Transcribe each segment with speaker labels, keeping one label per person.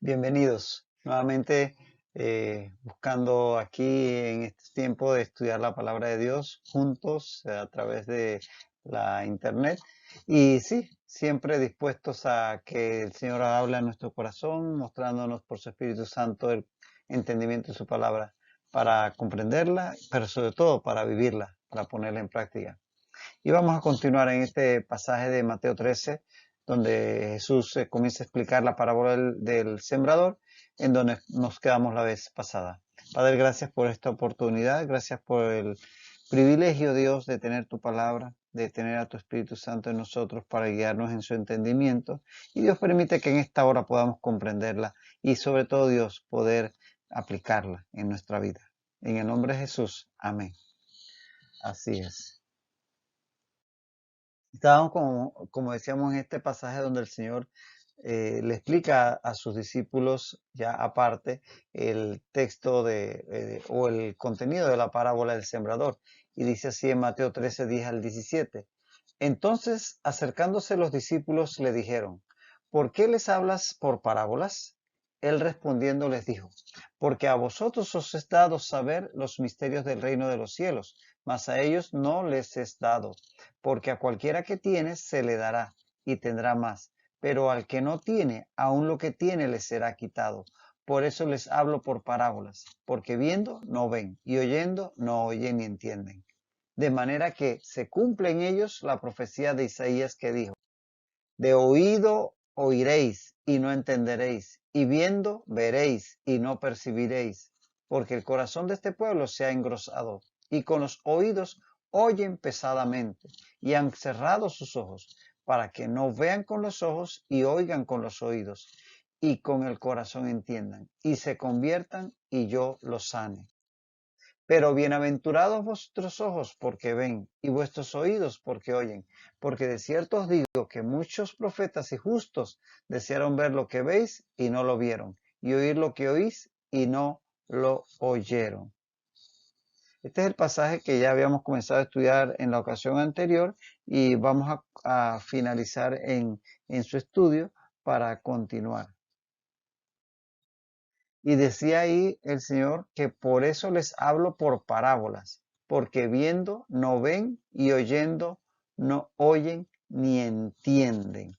Speaker 1: Bienvenidos nuevamente, buscando aquí en este tiempo de estudiar la palabra de Dios juntos a través de la internet. Y sí, siempre dispuestos a que el Señor hable a nuestro corazón, mostrándonos por su Espíritu Santo el entendimiento de su palabra para comprenderla, pero sobre todo para vivirla, para ponerla en práctica. Y vamos a continuar en este pasaje de Mateo 13, donde Jesús comienza a explicar la parábola del sembrador, en donde nos quedamos la vez pasada. Padre, gracias por esta oportunidad, gracias por el privilegio, Dios, de tener tu palabra, de tener a tu Espíritu Santo en nosotros para guiarnos en su entendimiento. Y Dios permite que en esta hora podamos comprenderla y sobre todo, Dios, poder aplicarla en nuestra vida. En el nombre de Jesús, amén. Así es. Estábamos, como decíamos, en este pasaje donde el Señor le explica a sus discípulos, ya aparte, el texto o el contenido de la parábola del sembrador. Y dice así en Mateo 13, 10 al 17. Entonces, acercándose los discípulos, le dijeron, ¿por qué les hablas por parábolas? Él respondiendo les dijo, porque a vosotros os es dado saber los misterios del reino de los cielos, mas a ellos no les es dado, porque a cualquiera que tiene se le dará y tendrá más, pero al que no tiene, aun lo que tiene le será quitado. Por eso les hablo por parábolas, porque viendo no ven y oyendo no oyen ni entienden. De manera que se cumple en ellos la profecía de Isaías que dijo, de oído oiréis y no entenderéis, y viendo veréis y no percibiréis, porque el corazón de este pueblo se ha engrosado, y con los oídos oyen pesadamente, y han cerrado sus ojos, para que no vean con los ojos y oigan con los oídos, y con el corazón entiendan, y se conviertan, y yo los sane. Pero bienaventurados vuestros ojos porque ven y vuestros oídos porque oyen, porque de cierto os digo que muchos profetas y justos desearon ver lo que veis y no lo vieron, y oír lo que oís y no lo oyeron. Este es el pasaje que ya habíamos comenzado a estudiar en la ocasión anterior y vamos a finalizar en su estudio para continuar. Y decía ahí el Señor que por eso les hablo por parábolas, porque viendo no ven y oyendo no oyen ni entienden.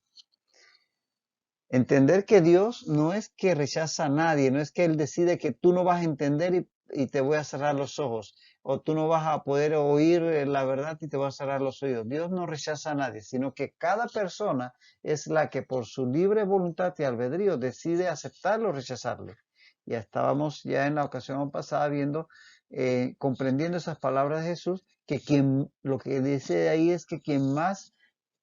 Speaker 1: Entender que Dios no es que rechaza a nadie, no es que Él decide que tú no vas a entender y te voy a cerrar los ojos, o tú no vas a poder oír la verdad y te voy a cerrar los oídos. Dios no rechaza a nadie, sino que cada persona es la que por su libre voluntad y albedrío decide aceptarlo o rechazarlo. Ya estábamos ya en la ocasión pasada viendo, comprendiendo esas palabras de Jesús, que lo que dice ahí es que quien más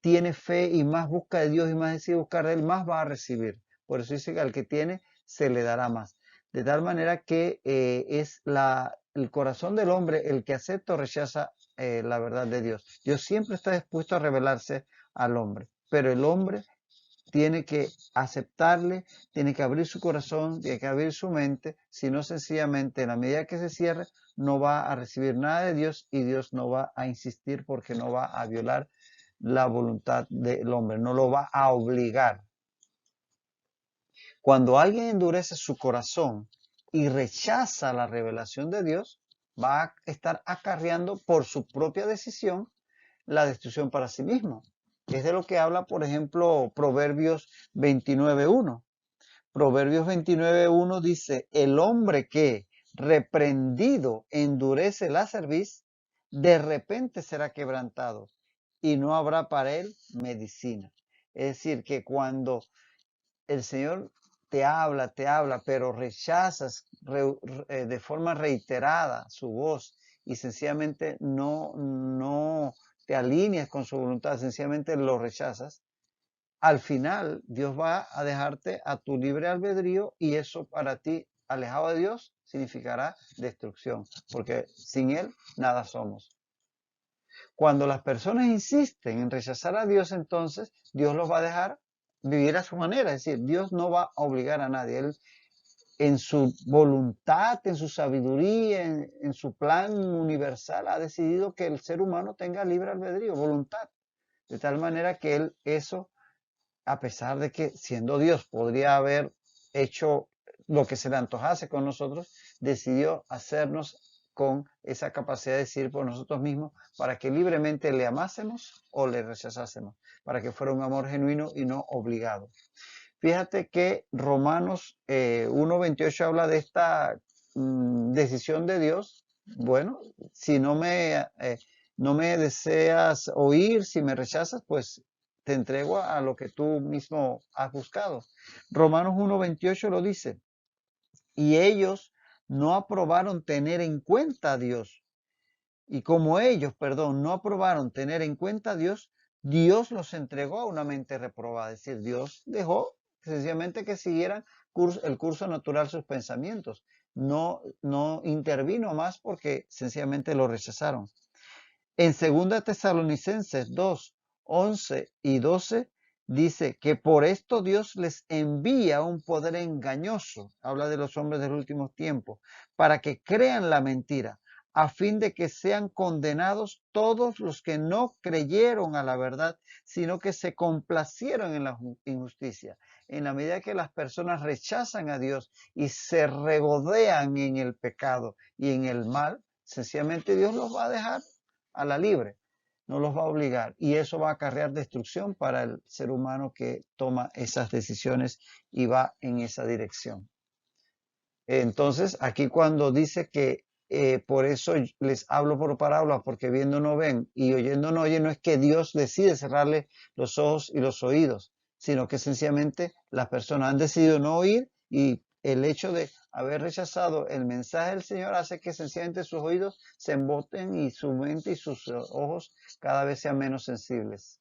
Speaker 1: tiene fe y más busca de Dios y más decide buscar de Él, más va a recibir. Por eso dice que al que tiene se le dará más. De tal manera que es el corazón del hombre el que acepta o rechaza la verdad de Dios. Dios siempre está dispuesto a revelarse al hombre, pero el hombre tiene que aceptarle, tiene que abrir su corazón, tiene que abrir su mente, si no sencillamente en la medida que se cierre no va a recibir nada de Dios y Dios no va a insistir porque no va a violar la voluntad del hombre, no lo va a obligar. Cuando alguien endurece su corazón y rechaza la revelación de Dios, va a estar acarreando por su propia decisión la destrucción para sí mismo. Es de lo que habla, por ejemplo, Proverbios 29.1. Proverbios 29.1 dice, el hombre que reprendido endurece la cerviz, de repente será quebrantado y no habrá para él medicina. Es decir, que cuando el Señor te habla, pero rechazas de forma reiterada su voz y sencillamente no te alineas con su voluntad, sencillamente lo rechazas, al final Dios va a dejarte a tu libre albedrío y eso para ti, alejado de Dios, significará destrucción, porque sin Él nada somos. Cuando las personas insisten en rechazar a Dios, entonces Dios los va a dejar vivir a su manera. Es decir, Dios no va a obligar a nadie. Él, en su voluntad, en su sabiduría, en su plan universal, ha decidido que el ser humano tenga libre albedrío, voluntad. De tal manera que Él eso, a pesar de que siendo Dios podría haber hecho lo que se le antojase con nosotros, decidió hacernos con esa capacidad de decidir por nosotros mismos para que libremente le amásemos o le rechazásemos, para que fuera un amor genuino y no obligado. Fíjate que Romanos 1:28 habla de esta decisión de Dios. Bueno, si no me deseas oír, si me rechazas, pues te entrego a lo que tú mismo has buscado. Romanos 1:28 lo dice. Y ellos no aprobaron tener en cuenta a Dios. Y como ellos, perdón, no aprobaron tener en cuenta a Dios, Dios los entregó a una mente reprobada. Es decir, Dios dejó sencillamente que siguieran el curso natural sus pensamientos. No intervino más porque sencillamente lo rechazaron. En 2 Tesalonicenses 2, 11 y 12 dice que por esto Dios les envía un poder engañoso, habla de los hombres del último tiempo, para que crean la mentira, a fin de que sean condenados todos los que no creyeron a la verdad, sino que se complacieron en la injusticia. En la medida que las personas rechazan a Dios y se regodean en el pecado y en el mal, sencillamente Dios los va a dejar a la libre, no los va a obligar y eso va a acarrear destrucción para el ser humano que toma esas decisiones y va en esa dirección. Entonces, aquí cuando dice que por eso les hablo por parábolas, porque viendo no ven y oyendo no oyen, no es que Dios decide cerrarle los ojos y los oídos, sino que sencillamente las personas han decidido no oír y el hecho de haber rechazado el mensaje del Señor hace que sencillamente sus oídos se emboten y su mente y sus ojos cada vez sean menos sensibles.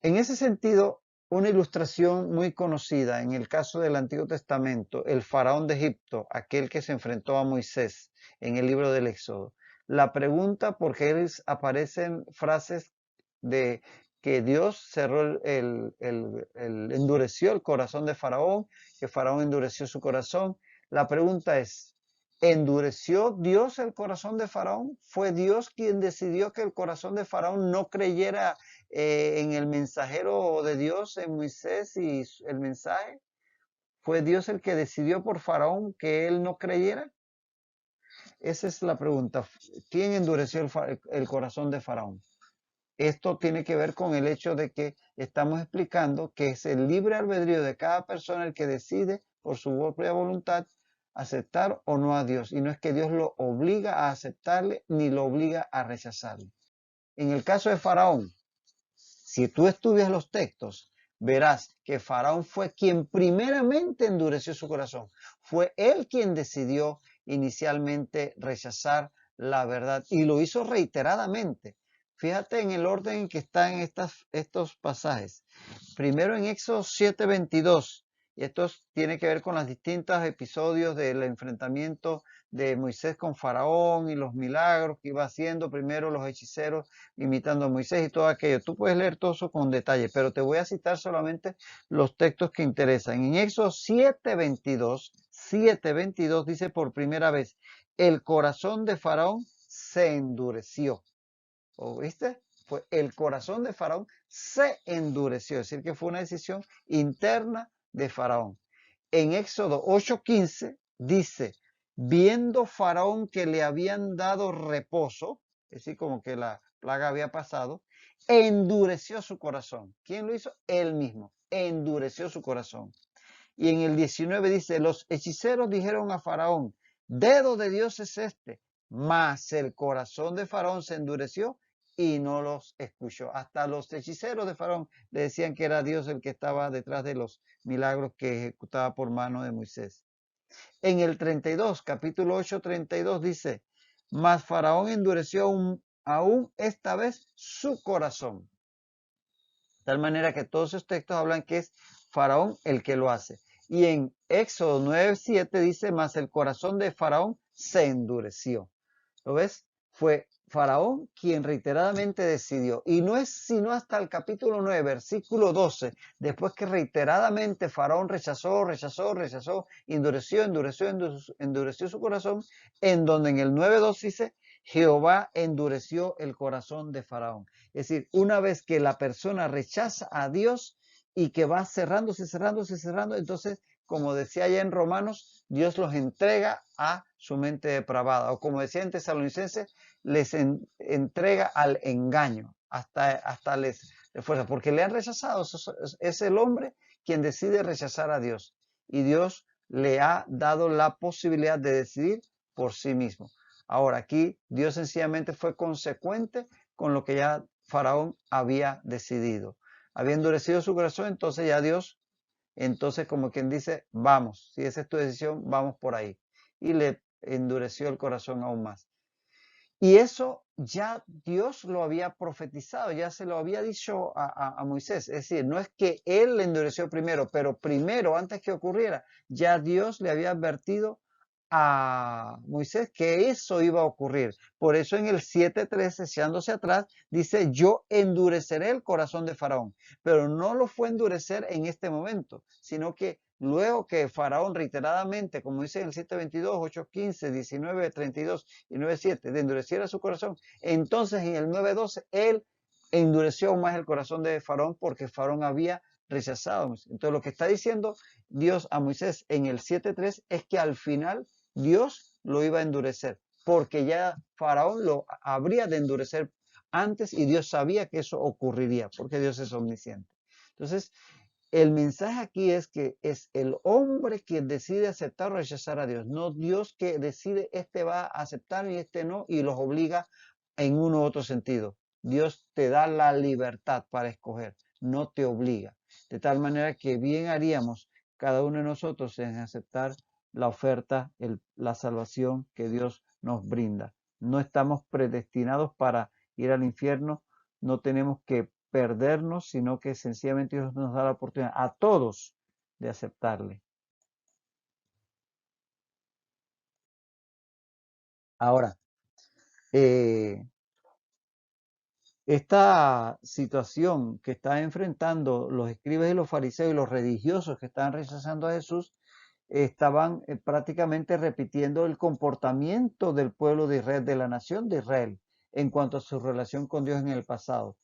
Speaker 1: En ese sentido, una ilustración muy conocida en el caso del Antiguo Testamento, el faraón de Egipto, aquel que se enfrentó a Moisés en el libro del Éxodo. La pregunta, porque aparecen frases de que Dios cerró endureció el corazón de Faraón, que Faraón endureció su corazón. La pregunta es, ¿endureció Dios el corazón de Faraón? ¿Fue Dios quien decidió que el corazón de Faraón no creyera en el mensajero de Dios, en Moisés y el mensaje? ¿Fue Dios el que decidió por Faraón que él no creyera? Esa es la pregunta. ¿Quién endureció el corazón de Faraón? Esto tiene que ver con el hecho de que estamos explicando que es el libre albedrío de cada persona el que decide por su propia voluntad aceptar o no a Dios. Y no es que Dios lo obliga a aceptarle ni lo obliga a rechazarle. En el caso de Faraón, si tú estudias los textos, verás que Faraón fue quien primeramente endureció su corazón. Fue él quien decidió inicialmente rechazar la verdad y lo hizo reiteradamente. Fíjate en el orden en que están estos pasajes. Primero en Éxodo 7:22. Y esto tiene que ver con los distintos episodios del enfrentamiento de Moisés con Faraón y los milagros que iba haciendo. Primero los hechiceros imitando a Moisés y todo aquello. Tú puedes leer todo eso con detalle, pero te voy a citar solamente los textos que interesan. En Éxodo 7:22 dice por primera vez, el corazón de Faraón se endureció. ¿O viste? Fue el corazón de Faraón se endureció, es decir, que fue una decisión interna de Faraón. En Éxodo 8:15 dice, viendo Faraón que le habían dado reposo, es decir, como que la plaga había pasado, endureció su corazón. ¿Quién lo hizo? Él mismo, endureció su corazón. Y en el 19 dice, los hechiceros dijeron a Faraón, dedo de Dios es este, mas el corazón de Faraón se endureció y no los escuchó. Hasta los hechiceros de Faraón le decían que era Dios el que estaba detrás de los milagros que ejecutaba por mano de Moisés. En el 32, capítulo 8, 32 dice, mas Faraón endureció aún esta vez su corazón. De tal manera que todos esos textos hablan que es Faraón el que lo hace. Y en Éxodo 9:7 dice, mas el corazón de Faraón se endureció. ¿Lo ves? Fue Faraón quien reiteradamente decidió. Y no es sino hasta el capítulo 9, versículo 12, después que reiteradamente Faraón rechazó, endureció su corazón, en donde en el 9:2 dice, Jehová endureció el corazón de Faraón. Es decir, una vez que la persona rechaza a Dios, y que va cerrándose, cerrándose, cerrando. Entonces, como decía allá en Romanos, Dios los entrega a su mente depravada. O como decía en Tesalonicenses, les entrega al engaño, hasta les fuerza, porque le han rechazado. Es el hombre quien decide rechazar a Dios. Y Dios le ha dado la posibilidad de decidir por sí mismo. Ahora, aquí Dios sencillamente fue consecuente con lo que ya Faraón había decidido. Había endurecido su corazón, entonces ya Dios, entonces como quien dice, vamos, si esa es tu decisión, vamos por ahí. Y le endureció el corazón aún más. Y eso ya Dios lo había profetizado, ya se lo había dicho a Moisés. Es decir, no es que él le endureció primero, pero primero, antes que ocurriera, ya Dios le había advertido a Moisés que eso iba a ocurrir. Por eso en el 7:13, echándose atrás, dice, yo endureceré el corazón de Faraón. Pero no lo fue endurecer en este momento, sino que luego que Faraón reiteradamente, como dice en el 7:22, 8:15, 19:32 y 9:7, de endureciera su corazón, entonces en el 9:12 él endureció aún más el corazón de Faraón porque Faraón había rechazado. Entonces lo que está diciendo Dios a Moisés en el 7:3 es que al final Dios lo iba a endurecer, porque ya Faraón lo habría de endurecer antes y Dios sabía que eso ocurriría, porque Dios es omnisciente. Entonces, el mensaje aquí es que es el hombre quien decide aceptar o rechazar a Dios, no Dios que decide este va a aceptar y este no y los obliga en uno u otro sentido. Dios te da la libertad para escoger, no te obliga. De tal manera que bien haríamos cada uno de nosotros en aceptar la oferta, la salvación que Dios nos brinda. No estamos predestinados para ir al infierno, no tenemos que perdernos, sino que sencillamente Dios nos da la oportunidad a todos de aceptarle. Ahora, esta situación que están enfrentando los escribas y los fariseos y los religiosos que estaban rechazando a Jesús, estaban prácticamente repitiendo el comportamiento del pueblo de Israel, de la nación de Israel, en cuanto a su relación con Dios en el pasado.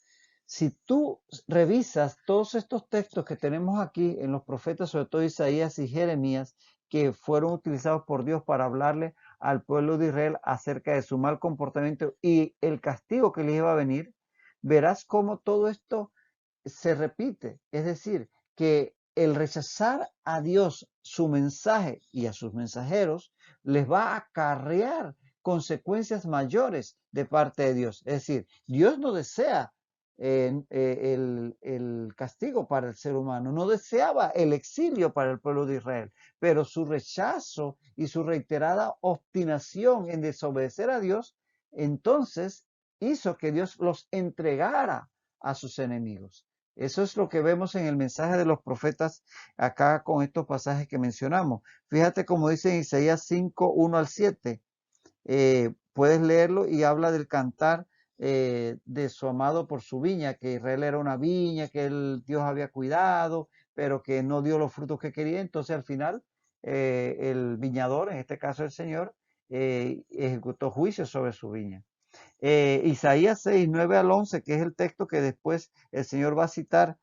Speaker 1: Si tú revisas todos estos textos que tenemos aquí en los profetas, sobre todo Isaías y Jeremías, que fueron utilizados por Dios para hablarle al pueblo de Israel acerca de su mal comportamiento y el castigo que les iba a venir, verás cómo todo esto se repite. Es decir, que el rechazar a Dios, su mensaje y a sus mensajeros, les va a acarrear consecuencias mayores de parte de Dios. Es decir, Dios no desea el castigo para el ser humano, no deseaba el exilio para el pueblo de Israel, pero su rechazo y su reiterada obstinación en desobedecer a Dios, entonces hizo que Dios los entregara a sus enemigos. Eso es lo que vemos en el mensaje de los profetas acá con estos pasajes que mencionamos. Fíjate como dice en Isaías 5, 1 al 7. Puedes leerlo y habla del cantar de su amado por su viña, que Israel era una viña, que Dios había cuidado, pero que no dio los frutos que quería. Entonces al final el viñador, en este caso el Señor, ejecutó juicio sobre su viña. Isaías 6, 9 al 11, que es el texto que después el Señor va a citar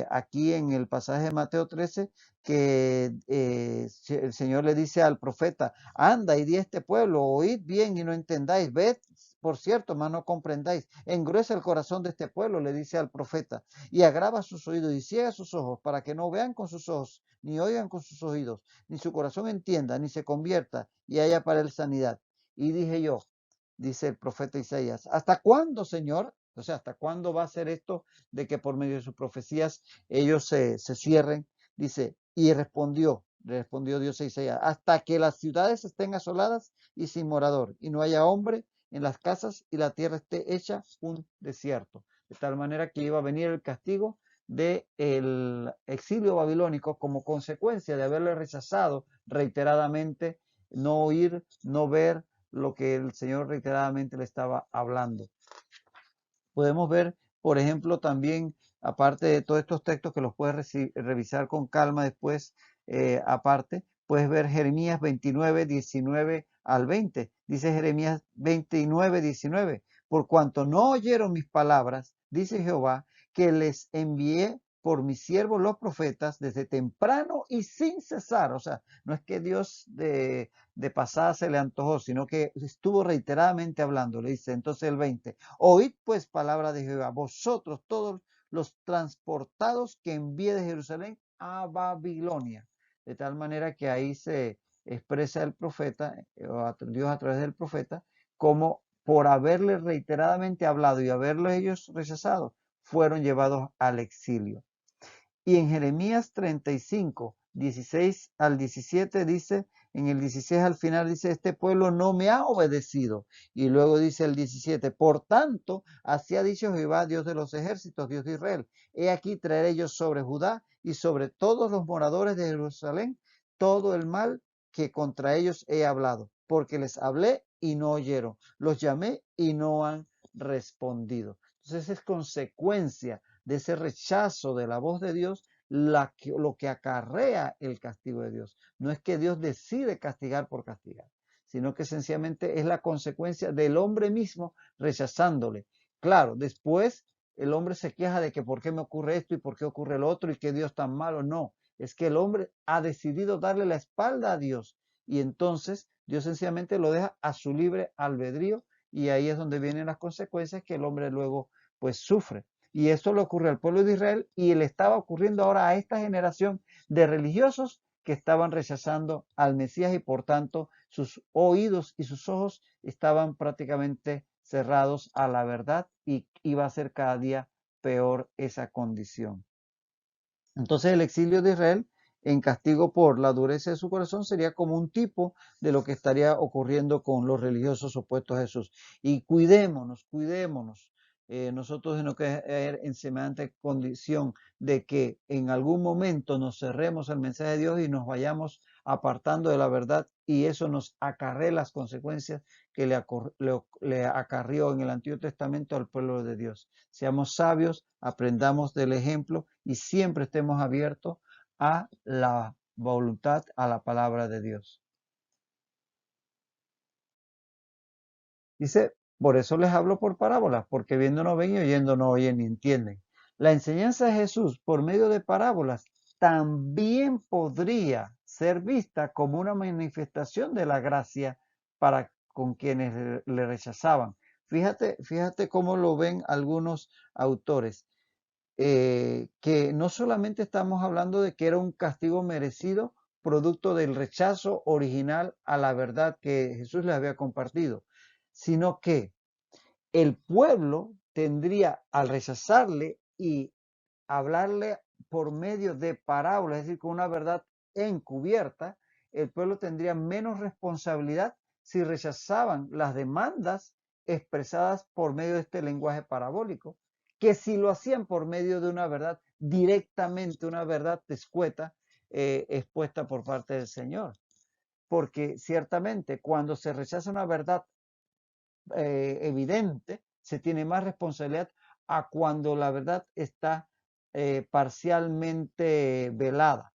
Speaker 1: aquí en el pasaje de Mateo 13, que el Señor le dice al profeta, anda y di a este pueblo, oíd bien y no entendáis, ved, por cierto, mas no comprendáis, engruesa el corazón de este pueblo, le dice al profeta, y agrava sus oídos y ciega sus ojos, para que no vean con sus ojos, ni oigan con sus oídos, ni su corazón entienda, ni se convierta, y haya para él sanidad. Y dije yo, dice el profeta Isaías, ¿hasta cuándo, Señor? O sea, ¿hasta cuándo va a ser esto de que por medio de sus profecías ellos se cierren? Dice, y respondió Dios a Isaías, hasta que las ciudades estén asoladas y sin morador, y no haya hombre en las casas y la tierra esté hecha un desierto. De tal manera que iba a venir el castigo del exilio babilónico como consecuencia de haberle rechazado reiteradamente, no oír, no ver, lo que el Señor reiteradamente le estaba hablando. Podemos ver, por ejemplo, también, aparte de todos estos textos que los puedes revisar con calma después, aparte, puedes ver Jeremías 29, 19 al 20. Dice Jeremías 29, 19, por cuanto no oyeron mis palabras, dice Jehová, que les envié por mis siervos los profetas desde temprano y sin cesar. O sea, no es que Dios de pasada se le antojó, sino que estuvo reiteradamente hablando. Le dice entonces el 20, oíd pues palabra de Jehová, vosotros todos los transportados que envié de Jerusalén a Babilonia. De tal manera que ahí se expresa el profeta, Dios a través del profeta, como por haberle reiteradamente hablado y haberlo ellos rechazado, fueron llevados al exilio. Y en Jeremías 35, 16 al 17 dice, en el 16 al final dice, este pueblo no me ha obedecido. Y luego dice el 17, por tanto, así ha dicho Jehová, Dios de los ejércitos, Dios de Israel, he aquí traeré yo sobre Judá y sobre todos los moradores de Jerusalén todo el mal que contra ellos he hablado, porque les hablé y no oyeron, los llamé y no han respondido. Entonces es consecuencia de ese rechazo de la voz de Dios lo que acarrea el castigo de Dios. No es que Dios decide castigar por castigar, sino que sencillamente es la consecuencia del hombre mismo rechazándole. Claro, después el hombre se queja de que por qué me ocurre esto y por qué ocurre lo otro y que Dios tan malo. No, es que el hombre ha decidido darle la espalda a Dios y entonces Dios sencillamente lo deja a su libre albedrío y ahí es donde vienen las consecuencias que el hombre luego pues sufre. Y esto le ocurrió al pueblo de Israel y le estaba ocurriendo ahora a esta generación de religiosos que estaban rechazando al Mesías y por tanto sus oídos y sus ojos estaban prácticamente cerrados a la verdad y iba a ser cada día peor esa condición. Entonces el exilio de Israel en castigo por la dureza de su corazón sería como un tipo de lo que estaría ocurriendo con los religiosos opuestos a Jesús. Y cuidémonos, cuidémonos nosotros de no caer en semejante condición de que en algún momento nos cerremos al mensaje de Dios y nos vayamos apartando de la verdad y eso nos acarree las consecuencias que le acarrió en el Antiguo Testamento al pueblo de Dios. Seamos sabios, aprendamos del ejemplo y siempre estemos abiertos a la voluntad, a la palabra de Dios. Dice, por eso les hablo por parábolas, porque viendo no ven y oyendo no oyen ni entienden. La enseñanza de Jesús por medio de parábolas también podría ser vista como una manifestación de la gracia para con quienes le rechazaban. Fíjate cómo lo ven algunos autores. Que no solamente estamos hablando de que era un castigo merecido, producto del rechazo original a la verdad que Jesús les había compartido, sino que el pueblo tendría, al rechazarle y hablarle por medio de parábolas, es decir, con una verdad encubierta, el pueblo tendría menos responsabilidad si rechazaban las demandas expresadas por medio de este lenguaje parabólico, que si lo hacían por medio de una verdad directamente, una verdad escueta, expuesta por parte del Señor. Porque ciertamente cuando se rechaza una verdad evidente, se tiene más responsabilidad a cuando la verdad está parcialmente velada.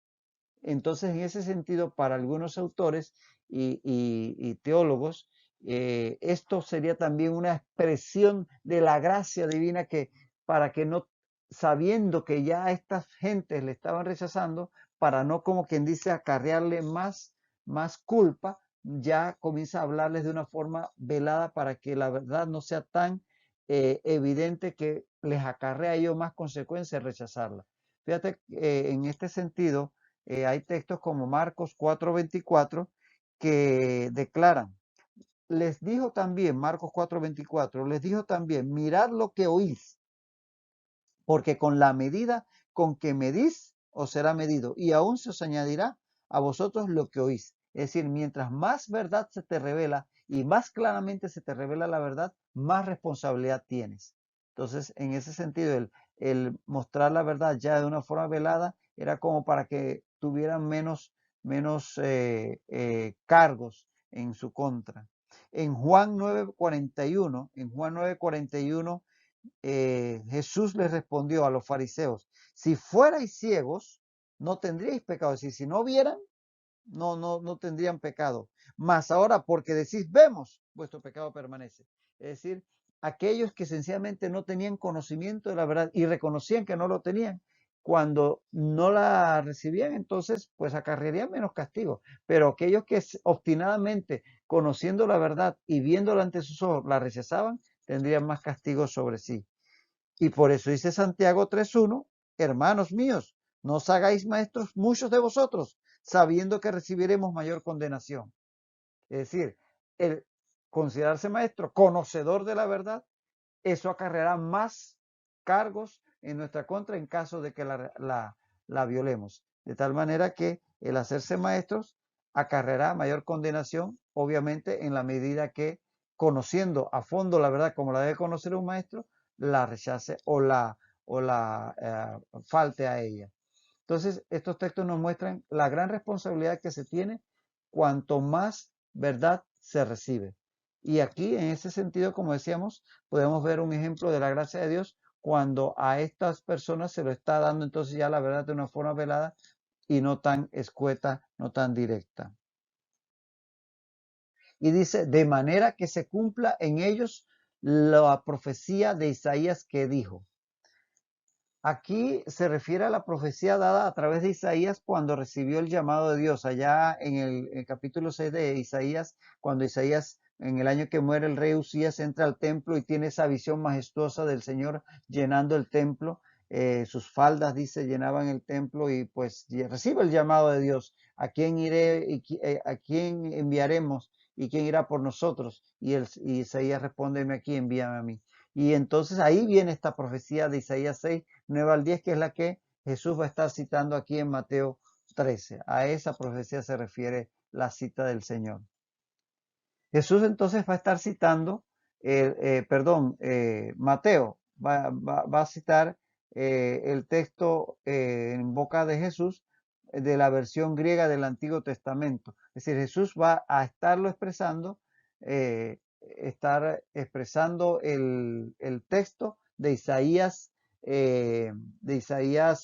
Speaker 1: Entonces, en ese sentido, para algunos autores y teólogos, esto sería también una expresión de la gracia divina que para que no, sabiendo que ya a estas gentes le estaban rechazando, para no como quien dice acarrearle más culpa, ya comienza a hablarles de una forma velada para que la verdad no sea tan evidente que les acarrea a ellos más consecuencias rechazarla. Fíjate, en este sentido, hay textos como Marcos 4:24 que declaran, les dijo también, Marcos 4:24, les dijo también, mirad lo que oís, porque con la medida con que medís os será medido y aún se os añadirá a vosotros lo que oís. Es decir, mientras más verdad se te revela y más claramente se te revela la verdad, más responsabilidad tienes. Entonces, en ese sentido, el mostrar la verdad ya de una forma velada era como para que tuvieran menos cargos en su contra. En Juan 9:41, Jesús les respondió a los fariseos, si fuerais ciegos, no tendríais pecado. Es decir, si no vieran, no tendrían pecado. Mas ahora, porque decís, vemos, vuestro pecado permanece. Es decir, aquellos que sencillamente no tenían conocimiento de la verdad y reconocían que no lo tenían, cuando no la recibían, entonces pues acarrearían menos castigo. Pero aquellos que obstinadamente, conociendo la verdad y viéndola ante sus ojos, la rechazaban, tendrían más castigo sobre sí. Y por eso dice Santiago 3:1, hermanos míos, no os hagáis maestros muchos de vosotros, sabiendo que recibiremos mayor condenación. Es decir, el considerarse maestro, conocedor de la verdad, eso acarreará más cargos en nuestra contra en caso de que la violemos. De tal manera que el hacerse maestros acarreará mayor condenación, obviamente, en la medida que, conociendo a fondo la verdad como la debe conocer un maestro, la rechace o la falte a ella. Entonces, estos textos nos muestran la gran responsabilidad que se tiene cuanto más verdad se recibe. Y aquí, en ese sentido, como decíamos, podemos ver un ejemplo de la gracia de Dios cuando a estas personas se lo está dando entonces ya la verdad de una forma velada y no tan escueta, no tan directa. Y dice, de manera que se cumpla en ellos la profecía de Isaías que dijo. Aquí se refiere a la profecía dada a través de Isaías cuando recibió el llamado de Dios, allá en el capítulo 6 de Isaías, cuando Isaías, en el año que muere el rey Usías, entra al templo y tiene esa visión majestuosa del Señor llenando el templo. Sus faldas, dice, llenaban el templo y pues recibe el llamado de Dios. ¿A quién iré y a quién enviaremos y quién irá por nosotros? Y Isaías responde, aquí, envíame a mí. Y entonces ahí viene esta profecía de Isaías 6, 9 al 10, que es la que Jesús va a estar citando aquí en Mateo 13. A esa profecía se refiere la cita del Señor. Jesús entonces va a estar citando, Mateo va a citar el texto en boca de Jesús de la versión griega del Antiguo Testamento. Es decir, Jesús va a estarlo expresando, estar expresando el texto de Isaías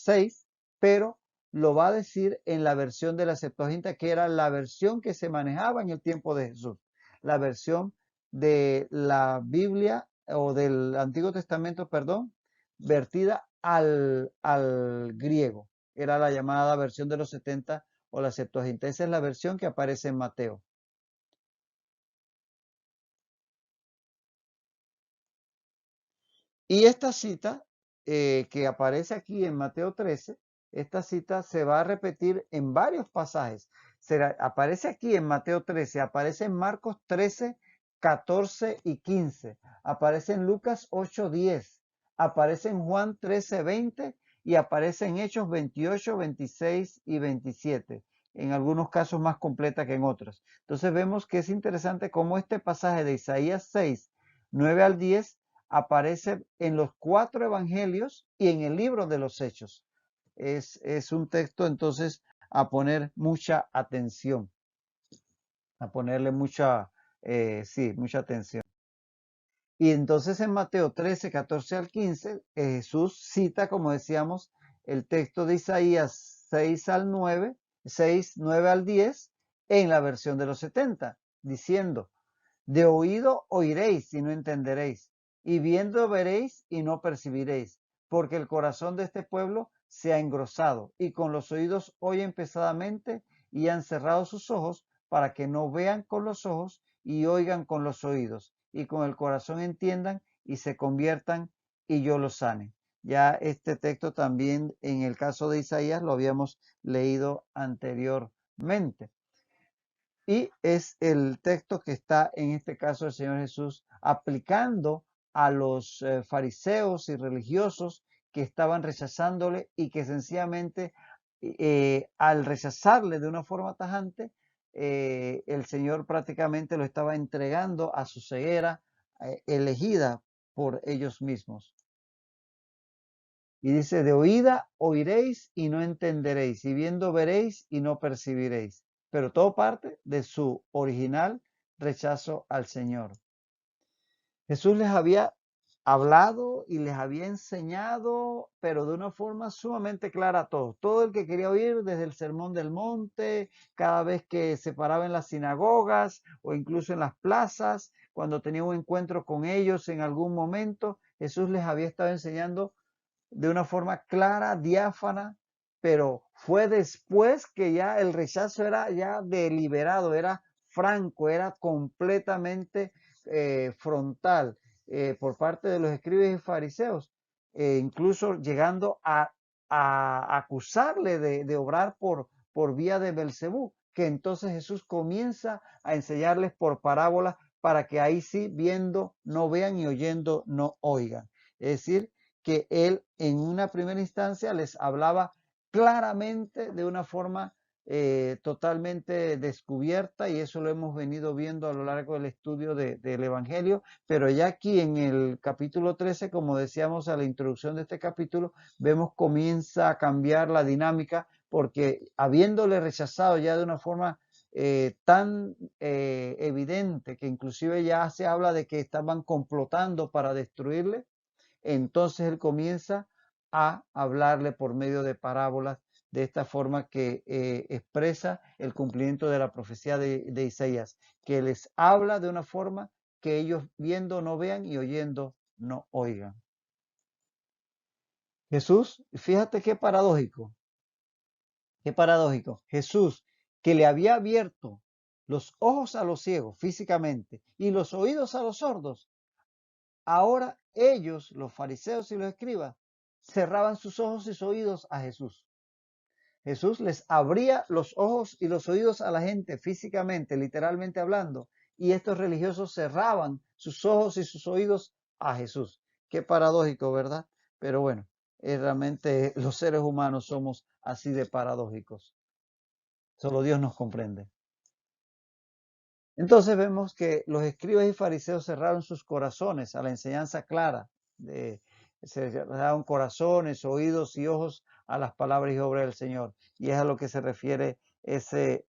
Speaker 1: 6, pero lo va a decir en la versión de la Septuaginta, que era la versión que se manejaba en el tiempo de Jesús, la versión de la Biblia o del Antiguo Testamento, perdón, vertida al griego. Era la llamada versión de los 70 o la Septuaginta. Esa es la versión que aparece en Mateo. Y esta cita que aparece aquí en Mateo 13, esta cita se va a repetir en varios pasajes. Aparece aquí en Mateo 13, aparece en Marcos 13, 14 y 15, aparece en Lucas 8, 10, aparece en Juan 13, 20 y aparece en Hechos 28, 26 y 27, en algunos casos más completa que en otros. Entonces vemos que es interesante cómo este pasaje de Isaías 6, 9 al 10 aparece en los 4 evangelios y en el libro de los Hechos. Es un texto entonces a poner mucha atención, a ponerle mucha atención. Y entonces en Mateo 13, 14 al 15, Jesús cita, como decíamos, el texto de Isaías 6 al 9, 6, 9 al 10, en la versión de los 70, diciendo, de oído oiréis y no entenderéis, y viendo veréis y no percibiréis, porque el corazón de este pueblo se ha engrosado, y con los oídos oyen pesadamente, y han cerrado sus ojos, para que no vean con los ojos y oigan con los oídos, y con el corazón entiendan y se conviertan, y yo los sane. Ya este texto también en el caso de Isaías lo habíamos leído anteriormente. Y es el texto que está en este caso el Señor Jesús aplicando a los fariseos y religiosos que estaban rechazándole y que sencillamente al rechazarle de una forma tajante, el Señor prácticamente lo estaba entregando a su ceguera elegida por ellos mismos. Y dice, de oída oiréis y no entenderéis, y viendo veréis y no percibiréis. Pero todo parte de su original rechazo al Señor. Jesús les había hablado y les había enseñado, pero de una forma sumamente clara a todos. Todo el que quería oír desde el Sermón del Monte, cada vez que se paraba en las sinagogas o incluso en las plazas, cuando tenía un encuentro con ellos en algún momento, Jesús les había estado enseñando de una forma clara, diáfana, pero fue después que ya el rechazo era ya deliberado, era franco, era completamente frontal por parte de los escribas y fariseos, incluso llegando a acusarle de obrar por vía de Belcebú, que entonces Jesús comienza a enseñarles por parábolas para que ahí sí, viendo no vean y oyendo no oigan. Es decir, que él en una primera instancia les hablaba claramente de una forma totalmente descubierta, y eso lo hemos venido viendo a lo largo del estudio del Evangelio, pero ya aquí en el capítulo 13, como decíamos a la introducción de este capítulo, vemos comienza a cambiar la dinámica, porque habiéndole rechazado ya de una forma tan evidente, que inclusive ya se habla de que estaban complotando para destruirle, entonces él comienza a hablarle por medio de parábolas, de esta forma que expresa el cumplimiento de la profecía de Isaías, que les habla de una forma que ellos viendo no vean y oyendo no oigan. Jesús, fíjate qué paradójico. Qué paradójico. Jesús, que le había abierto los ojos a los ciegos físicamente y los oídos a los sordos, ahora ellos, los fariseos y los escribas, cerraban sus ojos y sus oídos a Jesús. Jesús les abría los ojos y los oídos a la gente físicamente, literalmente hablando, y estos religiosos cerraban sus ojos y sus oídos a Jesús. Qué paradójico, ¿verdad? Pero bueno, realmente los seres humanos somos así de paradójicos. Solo Dios nos comprende. Entonces vemos que los escribas y fariseos cerraron sus corazones a la enseñanza clara. Se cerraron corazones, oídos y ojos a las palabras y obras del Señor. Y es a lo que se refiere ese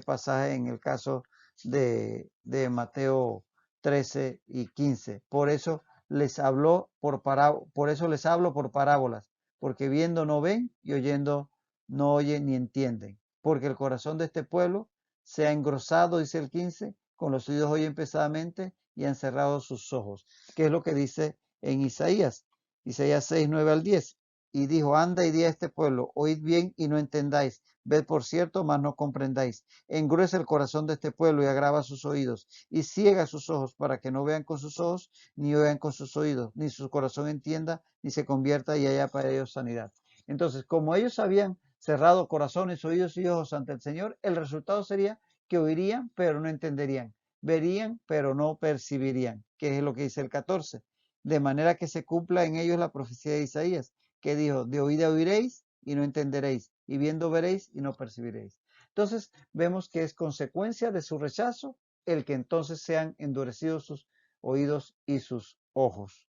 Speaker 1: pasaje en el caso de Mateo 13 y 15. Por eso les hablo por parábolas, porque viendo no ven y oyendo no oyen ni entienden. Porque el corazón de este pueblo se ha engrosado, dice el 15, con los oídos oyen pesadamente y han cerrado sus ojos. ¿Qué es lo que dice en Isaías? Isaías 6, 9 al 10. Y dijo, anda y di a este pueblo, oíd bien y no entendáis, ved por cierto, mas no comprendáis. Engruesa el corazón de este pueblo y agrava sus oídos, y ciega sus ojos para que no vean con sus ojos, ni oigan con sus oídos, ni su corazón entienda, ni se convierta y haya para ellos sanidad. Entonces, como ellos habían cerrado corazones, oídos y ojos ante el Señor, el resultado sería que oirían, pero no entenderían, verían, pero no percibirían, que es lo que dice el 14, de manera que se cumpla en ellos la profecía de Isaías, que dijo, de oída oiréis y no entenderéis, y viendo veréis y no percibiréis. Entonces vemos que es consecuencia de su rechazo el que entonces sean endurecidos sus oídos y sus ojos.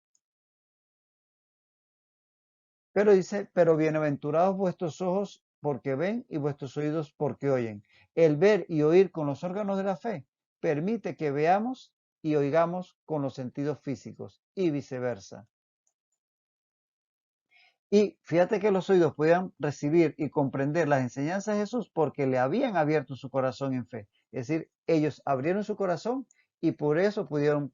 Speaker 1: Pero dice, pero bienaventurados vuestros ojos porque ven y vuestros oídos porque oyen. El ver y oír con los órganos de la fe permite que veamos y oigamos con los sentidos físicos y viceversa. Y fíjate que los oídos podían recibir y comprender las enseñanzas de Jesús porque le habían abierto su corazón en fe. Es decir, ellos abrieron su corazón y por eso pudieron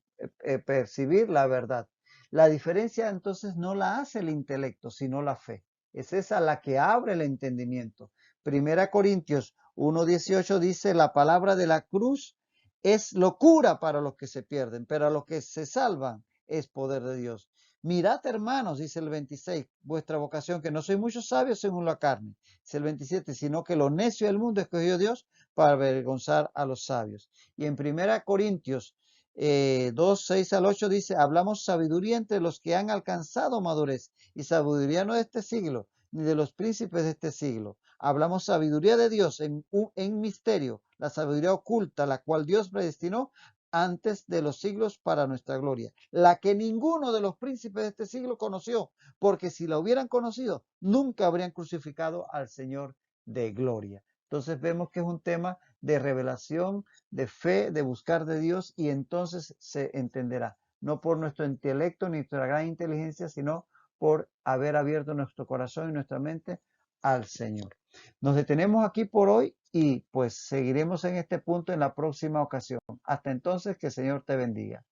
Speaker 1: percibir la verdad. La diferencia entonces no la hace el intelecto, sino la fe. Es esa la que abre el entendimiento. Primera Corintios 1:18 dice, la palabra de la cruz es locura para los que se pierden, pero a los que se salvan es poder de Dios. Mirad, hermanos, dice el 26, vuestra vocación, que no sois muchos sabios según la carne. Dice el 27, sino que lo necio del mundo escogió Dios para avergonzar a los sabios. Y en 1 Corintios 2, 6 al 8 dice, hablamos sabiduría entre los que han alcanzado madurez, y sabiduría no de este siglo, ni de los príncipes de este siglo. Hablamos sabiduría de Dios en misterio, la sabiduría oculta, la cual Dios predestinó antes de los siglos para nuestra gloria, la que ninguno de los príncipes de este siglo conoció, porque si la hubieran conocido, nunca habrían crucificado al Señor de gloria. Entonces vemos que es un tema de revelación, de fe, de buscar de Dios, y entonces se entenderá, no por nuestro intelecto ni nuestra gran inteligencia, sino por haber abierto nuestro corazón y nuestra mente al Señor. Nos detenemos aquí por hoy y pues seguiremos en este punto en la próxima ocasión. Hasta entonces, que el Señor te bendiga.